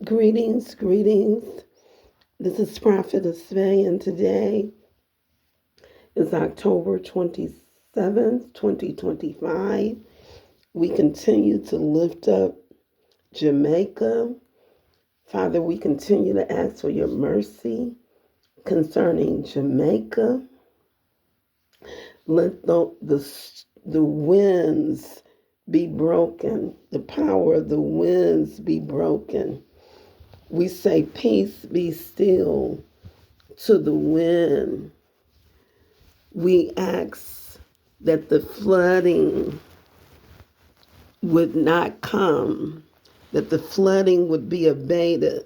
Greetings, greetings. This is Prophetess Faye, and today is October 27th, 2025. We continue to lift up Jamaica. Father, we continue to ask for your mercy concerning Jamaica. Let the winds be broken, the power of the winds be broken. We say, peace be still to the wind. We ask that the flooding would not come, that the flooding would be abated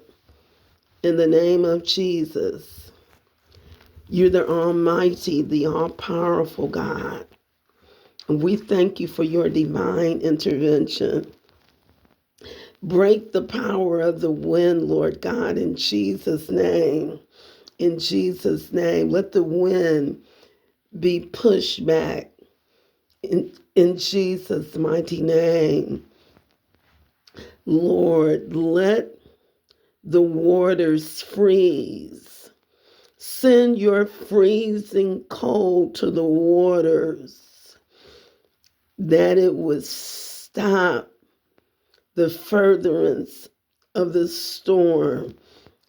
in the name of Jesus. You're the Almighty, the all-powerful God. And we thank you for your divine intervention. Break the power of the wind, Lord God, in Jesus' name. In Jesus' name, let the wind be pushed back in Jesus' mighty name. Lord, let the waters freeze. Send your freezing cold to the waters, that it would stop the furtherance of the storm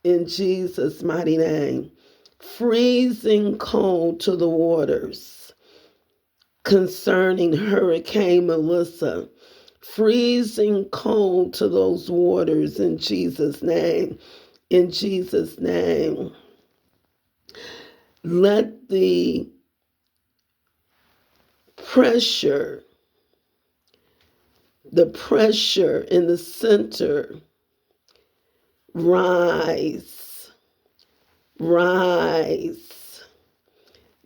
in Jesus' mighty name. Freezing cold to the waters concerning Hurricane Melissa. Freezing cold to those waters in Jesus' name. In Jesus' name. Let the pressure in the center rise,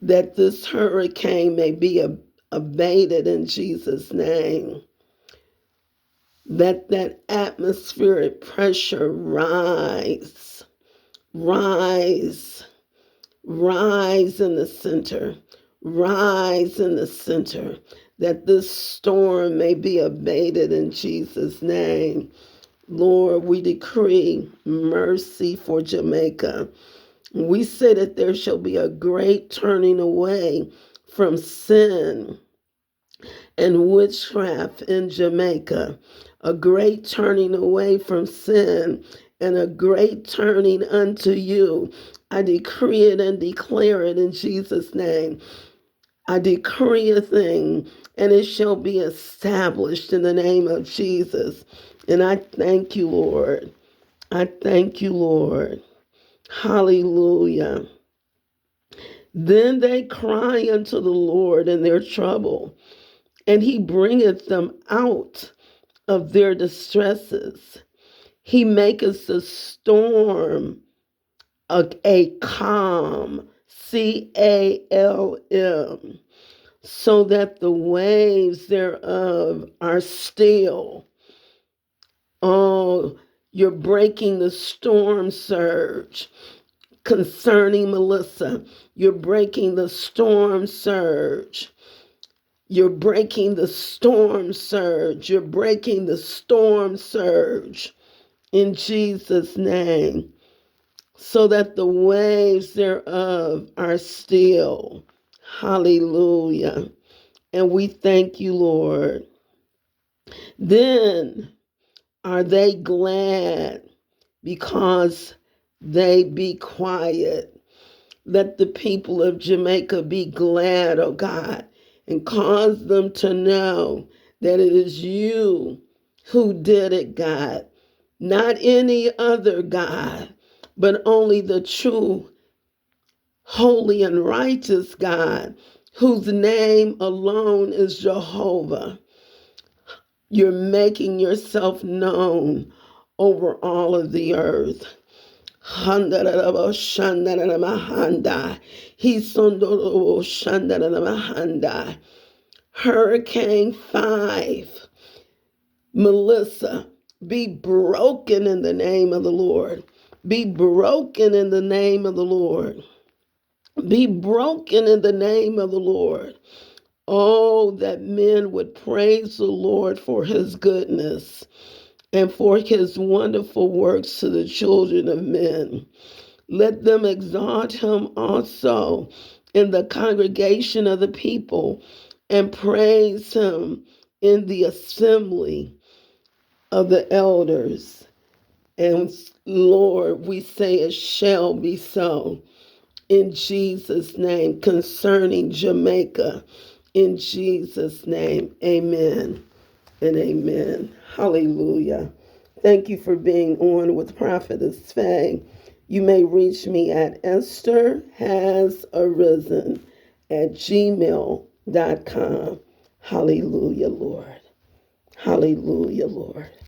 that this hurricane may be abated in Jesus' name. Let that atmospheric pressure rise in the center, that this storm may be abated in Jesus' name. Lord, we decree mercy for Jamaica. We say that there shall be a great turning away from sin and witchcraft in Jamaica, a great turning away from sin and a great turning unto you. I decree it and declare it in Jesus' name. I decree a thing, and it shall be established in the name of Jesus. And I thank you, Lord. I thank you, Lord. Hallelujah. Then they cry unto the Lord in their trouble, and he bringeth them out of their distresses. He maketh the storm a calm, CALM, so that the waves thereof are still. Oh, you're breaking the storm surge concerning Melissa. You're breaking the storm surge. You're breaking the storm surge. You're breaking the storm surge in Jesus' name, so that the waves thereof are still. Hallelujah. And we thank you, Lord. Then are they glad because they be quiet. Let the people of Jamaica be glad, oh God, and cause them to know that it is you who did it, God. Not any other God, but only the true, holy, and righteous God, whose name alone is Jehovah. You're making yourself known over all of the earth. Hurricane 5, Melissa, be broken in the name of the Lord. Be broken in the name of the Lord. Be broken in the name of the Lord. Oh, that men would praise the Lord for his goodness and for his wonderful works to the children of men. Let them exalt him also in the congregation of the people, and praise him in the assembly of the elders. And Lord, we say it shall be so in Jesus' name concerning Jamaica. In Jesus' name, amen and amen. Hallelujah. Thank you for being on with Prophetess Faye. You may reach me at estherhasarisen@gmail.com. Hallelujah, Lord. Hallelujah, Lord.